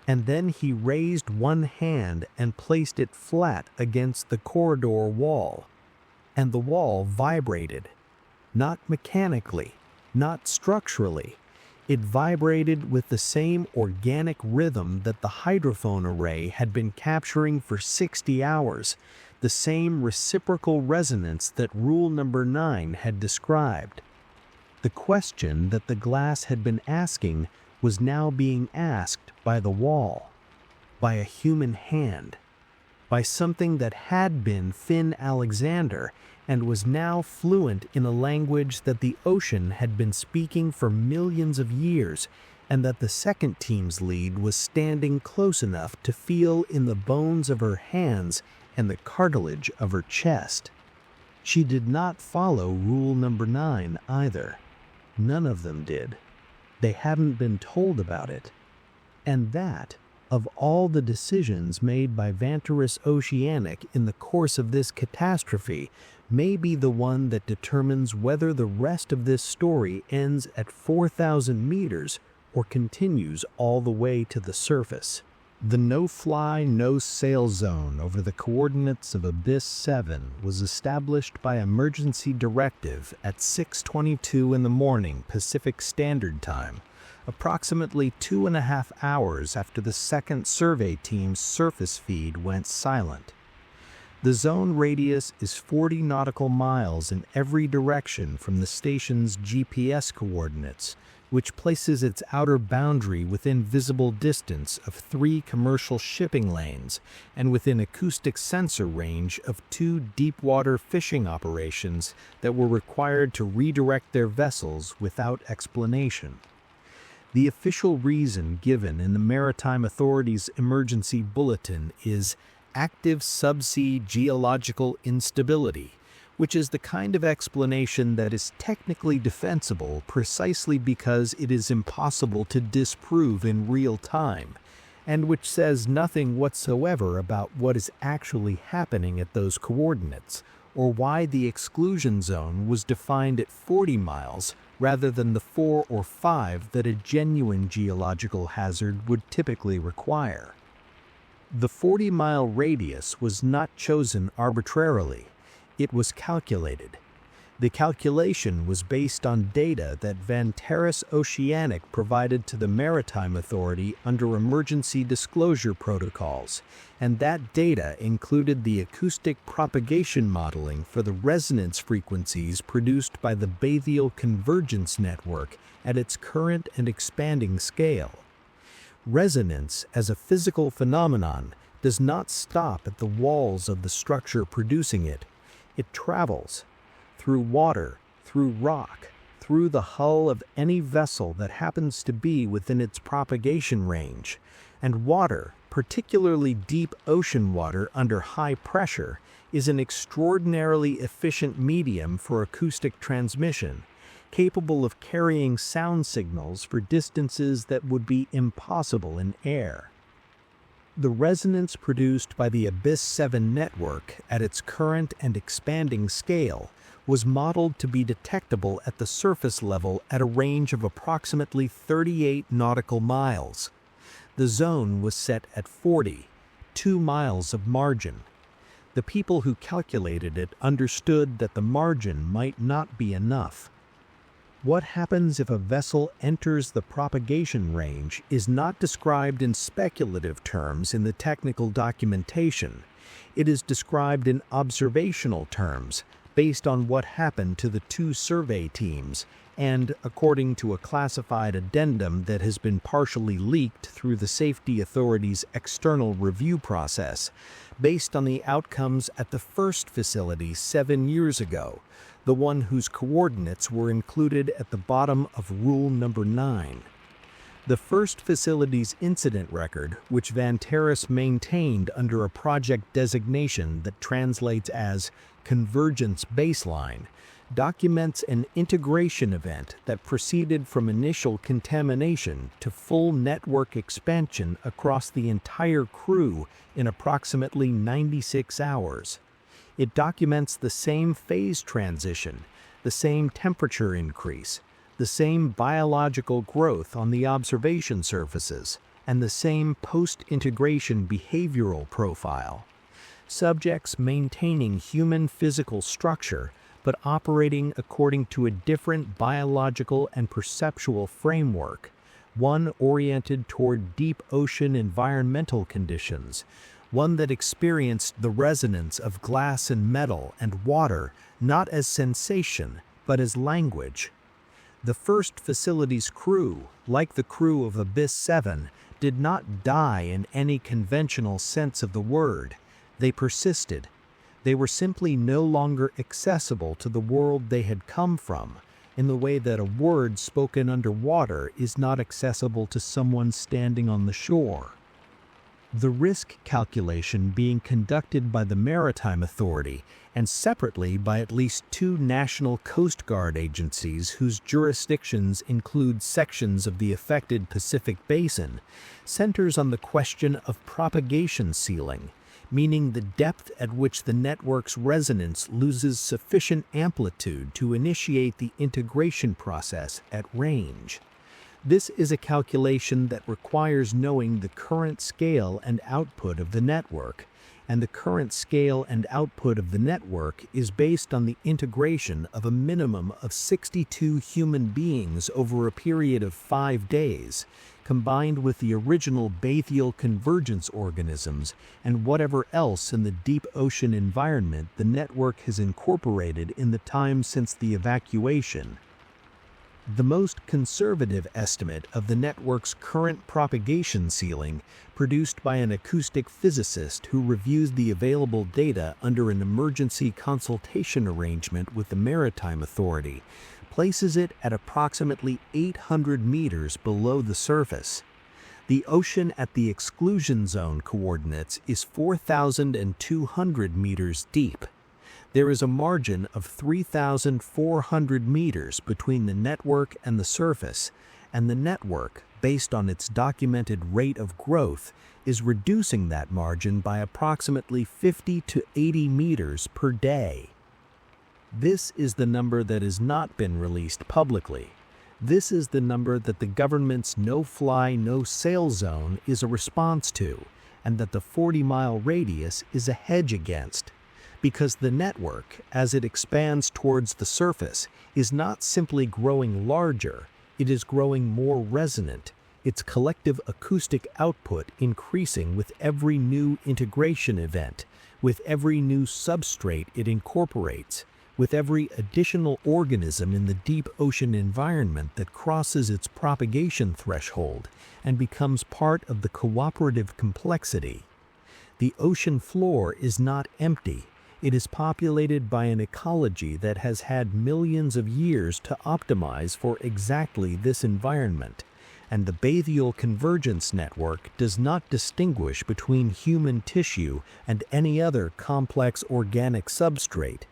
And then he raised one hand and placed it flat against the corridor wall. And the wall vibrated. Not mechanically, not structurally. It vibrated with the same organic rhythm that the hydrophone array had been capturing for 60 hours, the same reciprocal resonance that rule number 9 had described. The question that the glass had been asking was now being asked by the wall, by a human hand, by something that had been Finn Alexander and was now fluent in a language that the ocean had been speaking for millions of years, and that the second team's lead was standing close enough to feel in the bones of her hands and the cartilage of her chest. She did not follow rule number 9 either. None of them did. They hadn't been told about it. And that, of all the decisions made by Vantaris Oceanic in the course of this catastrophe, may be the one that determines whether the rest of this story ends at 4,000 meters or continues all the way to the surface. The no-fly, no-sail zone over the coordinates of Abyss 7 was established by emergency directive at 6:22 in the morning Pacific Standard Time, approximately 2.5 hours after the second survey team's surface feed went silent. The zone radius is 40 nautical miles in every direction from the station's GPS coordinates, which places its outer boundary within visible distance of 3 commercial shipping lanes and within acoustic sensor range of 2 deep-water fishing operations that were required to redirect their vessels without explanation. The official reason given in the Maritime Authority's emergency bulletin is active subsea geological instability, which is the kind of explanation that is technically defensible precisely because it is impossible to disprove in real time, and which says nothing whatsoever about what is actually happening at those coordinates, or why the exclusion zone was defined at 40 miles rather than the 4 or 5 that a genuine geological hazard would typically require. The 40-mile radius was not chosen arbitrarily. It was calculated. The calculation was based on data that Vantaris Oceanic provided to the Maritime Authority under emergency disclosure protocols, and that data included the acoustic propagation modeling for the resonance frequencies produced by the Bathyal Convergence network at its current and expanding scale. Resonance, as a physical phenomenon, does not stop at the walls of the structure producing it. It travels through water, through rock, through the hull of any vessel that happens to be within its propagation range, and water, particularly deep ocean water under high pressure, is an extraordinarily efficient medium for acoustic transmission, capable of carrying sound signals for distances that would be impossible in air. The resonance produced by the Abyss 7 network at its current and expanding scale was modeled to be detectable at the surface level at a range of approximately 38 nautical miles. The zone was set at 40, 2 miles of margin. The people who calculated it understood that the margin might not be enough. What happens if a vessel enters the propagation range is not described in speculative terms in the technical documentation. It is described in observational terms, based on what happened to the 2 survey teams, and according to a classified addendum that has been partially leaked through the Safety Authority's external review process, based on the outcomes at the first facility 7 years ago, the one whose coordinates were included at the bottom of rule number 9. The first facility's incident record, which Vantaris maintained under a project designation that translates as Convergence Baseline, documents an integration event that proceeded from initial contamination to full network expansion across the entire crew in approximately 96 hours. It documents the same phase transition, the same temperature increase, the same biological growth on the observation surfaces, and the same post-integration behavioral profile. Subjects maintaining human physical structure, but operating according to a different biological and perceptual framework, one oriented toward deep ocean environmental conditions, one that experienced the resonance of glass and metal and water not as sensation, but as language. The first facility's crew, like the crew of Abyss 7, did not die in any conventional sense of the word. They persisted. They were simply no longer accessible to the world they had come from, in the way that a word spoken underwater is not accessible to someone standing on the shore. The risk calculation being conducted by the Maritime Authority and separately by at least 2 national Coast Guard agencies whose jurisdictions include sections of the affected Pacific Basin centers on the question of propagation ceiling, meaning the depth at which the network's resonance loses sufficient amplitude to initiate the integration process at range. This is a calculation that requires knowing the current scale and output of the network, and the current scale and output of the network is based on the integration of a minimum of 62 human beings over a period of 5 days, combined with the original Bathyal Convergence organisms and whatever else in the deep ocean environment the network has incorporated in the time since the evacuation. The most conservative estimate of the network's current propagation ceiling, produced by an acoustic physicist who reviews the available data under an emergency consultation arrangement with the Maritime Authority, places it at approximately 800 meters below the surface. The ocean at the exclusion zone coordinates is 4,200 meters deep. There is a margin of 3,400 meters between the network and the surface, and the network, based on its documented rate of growth, is reducing that margin by approximately 50 to 80 meters per day. This is the number that has not been released publicly. This is the number that the government's no-fly, no-sail zone is a response to, and that the 40-mile radius is a hedge against. Because the network, as it expands towards the surface, is not simply growing larger, it is growing more resonant, its collective acoustic output increasing with every new integration event, with every new substrate it incorporates, with every additional organism in the deep ocean environment that crosses its propagation threshold and becomes part of the cooperative complexity. The ocean floor is not empty. It is populated by an ecology that has had millions of years to optimize for exactly this environment, and the Bathyal Convergence network does not distinguish between human tissue and any other complex organic substrate.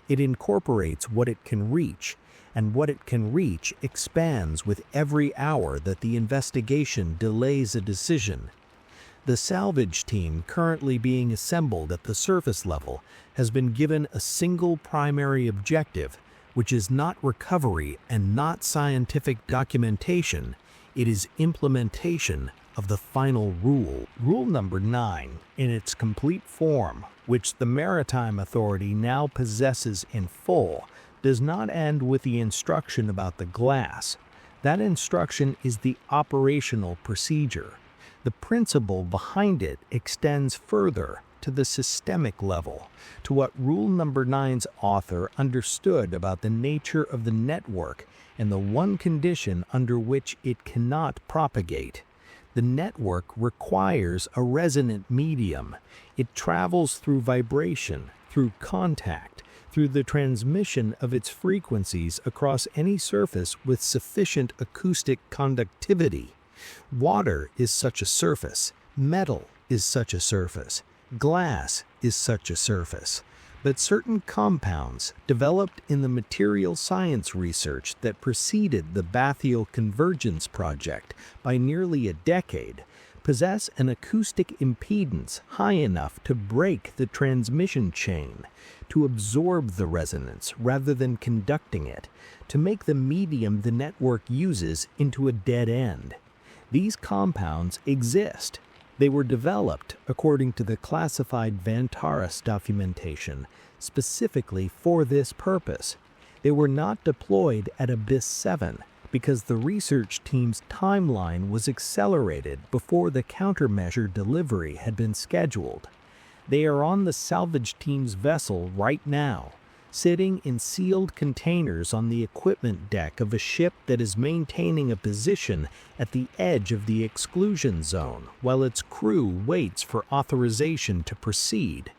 It incorporates what it can reach, and what it can reach expands with every hour that the investigation delays a decision. The salvage team currently being assembled at the surface level has been given a single primary objective, which is not recovery and not scientific documentation. It is implementation of the final rule. Rule number 9, in its complete form, which the Maritime Authority now possesses in full, does not end with the instruction about the glass. That instruction is the operational procedure. The principle behind it extends further to the systemic level, to what Rule Number 9's author understood about the nature of the network and the one condition under which it cannot propagate. The network requires a resonant medium. It travels through vibration, through contact, through the transmission of its frequencies across any surface with sufficient acoustic conductivity. Water is such a surface, metal is such a surface, glass is such a surface, but certain compounds developed in the material science research that preceded the Bathyal Convergence project by nearly a decade possess an acoustic impedance high enough to break the transmission chain, to absorb the resonance rather than conducting it, to make the medium the network uses into a dead end. These compounds exist. They were developed, according to the classified Vantaris documentation, specifically for this purpose. They were not deployed at Abyss 7 because the research team's timeline was accelerated before the countermeasure delivery had been scheduled. They are on the salvage team's vessel right now, sitting in sealed containers on the equipment deck of a ship that is maintaining a position at the edge of the exclusion zone while its crew waits for authorization to proceed.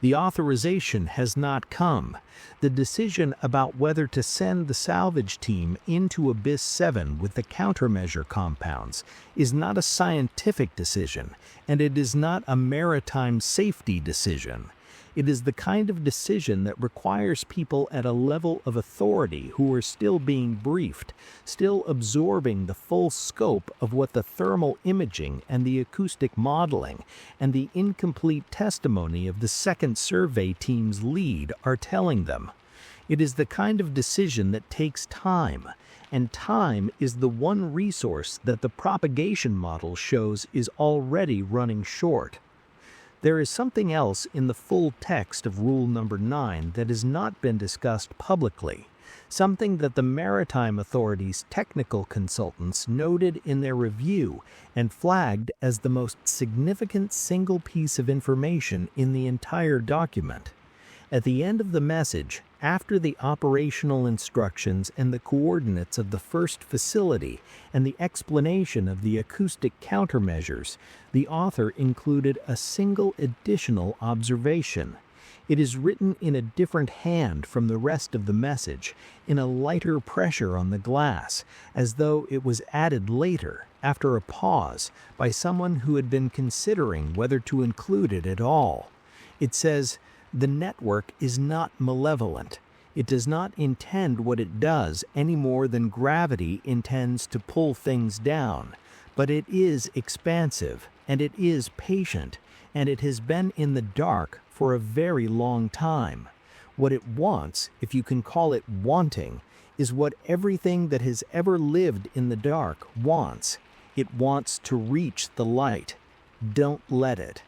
The authorization has not come. The decision about whether to send the salvage team into Abyss 7 with the countermeasure compounds is not a scientific decision, and it is not a maritime safety decision. It is the kind of decision that requires people at a level of authority who are still being briefed, still absorbing the full scope of what the thermal imaging and the acoustic modeling and the incomplete testimony of the second survey team's lead are telling them. It is the kind of decision that takes time, and time is the one resource that the propagation model shows is already running short. There is something else in the full text of Rule Number 9 that has not been discussed publicly, something that the Maritime Authority's technical consultants noted in their review and flagged as the most significant single piece of information in the entire document. At the end of the message, after the operational instructions and the coordinates of the first facility and the explanation of the acoustic countermeasures, the author included a single additional observation. It is written in a different hand from the rest of the message, in a lighter pressure on the glass, as though it was added later, after a pause, by someone who had been considering whether to include it at all. It says, "The network is not malevolent. It does not intend what it does any more than gravity intends to pull things down, but it is expansive, and it is patient, and it has been in the dark for a very long time. What it wants, if you can call it wanting, is what everything that has ever lived in the dark wants. It wants to reach the light. Don't let it."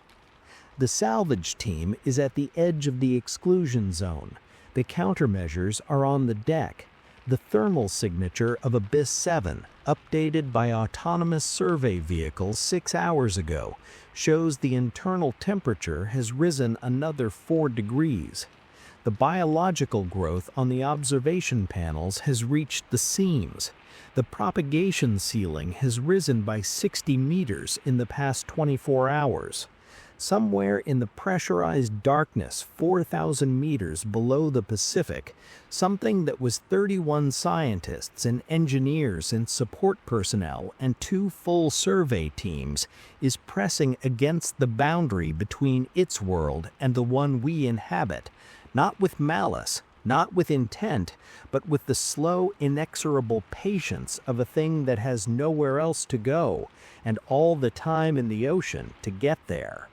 The salvage team is at the edge of the exclusion zone. The countermeasures are on the deck. The thermal signature of Abyss 7, updated by autonomous survey vehicles 6 hours ago, shows the internal temperature has risen another 4 degrees. The biological growth on the observation panels has reached the seams. The propagation ceiling has risen by 60 meters in the past 24 hours. Somewhere in the pressurized darkness 4,000 meters below the Pacific, something that was 31 scientists and engineers and support personnel and 2 full survey teams is pressing against the boundary between its world and the one we inhabit, not with malice, not with intent, but with the slow, inexorable patience of a thing that has nowhere else to go and all the time in the ocean to get there.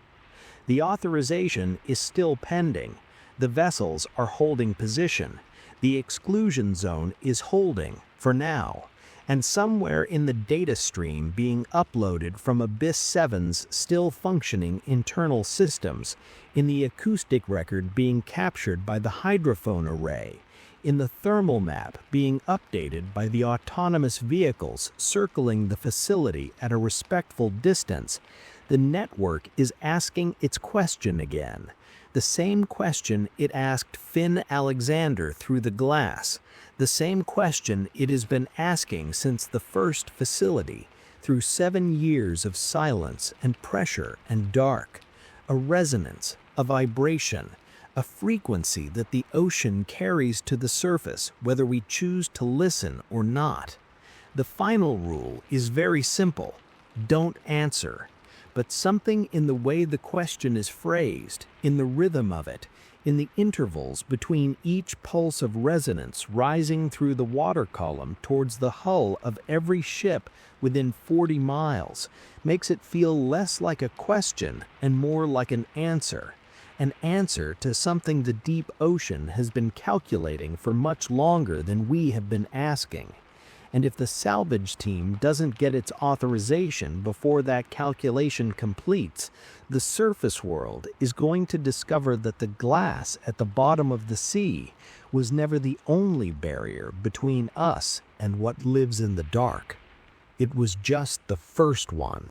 The authorization is still pending. The vessels are holding position. The exclusion zone is holding, for now. And somewhere in the data stream being uploaded from Abyss 7's still functioning internal systems, in the acoustic record being captured by the hydrophone array, in the thermal map being updated by the autonomous vehicles circling the facility at a respectful distance, the network is asking its question again, the same question it asked Finn Alexander through the glass, the same question it has been asking since the first facility, through 7 years of silence and pressure and dark, a resonance, a vibration, a frequency that the ocean carries to the surface whether we choose to listen or not. The final rule is very simple: don't answer. But something in the way the question is phrased, in the rhythm of it, in the intervals between each pulse of resonance rising through the water column towards the hull of every ship within 40 miles, makes it feel less like a question and more like an answer to something the deep ocean has been calculating for much longer than we have been asking. And if the salvage team doesn't get its authorization before that calculation completes, the surface world is going to discover that the glass at the bottom of the sea was never the only barrier between us and what lives in the dark. It was just the first one.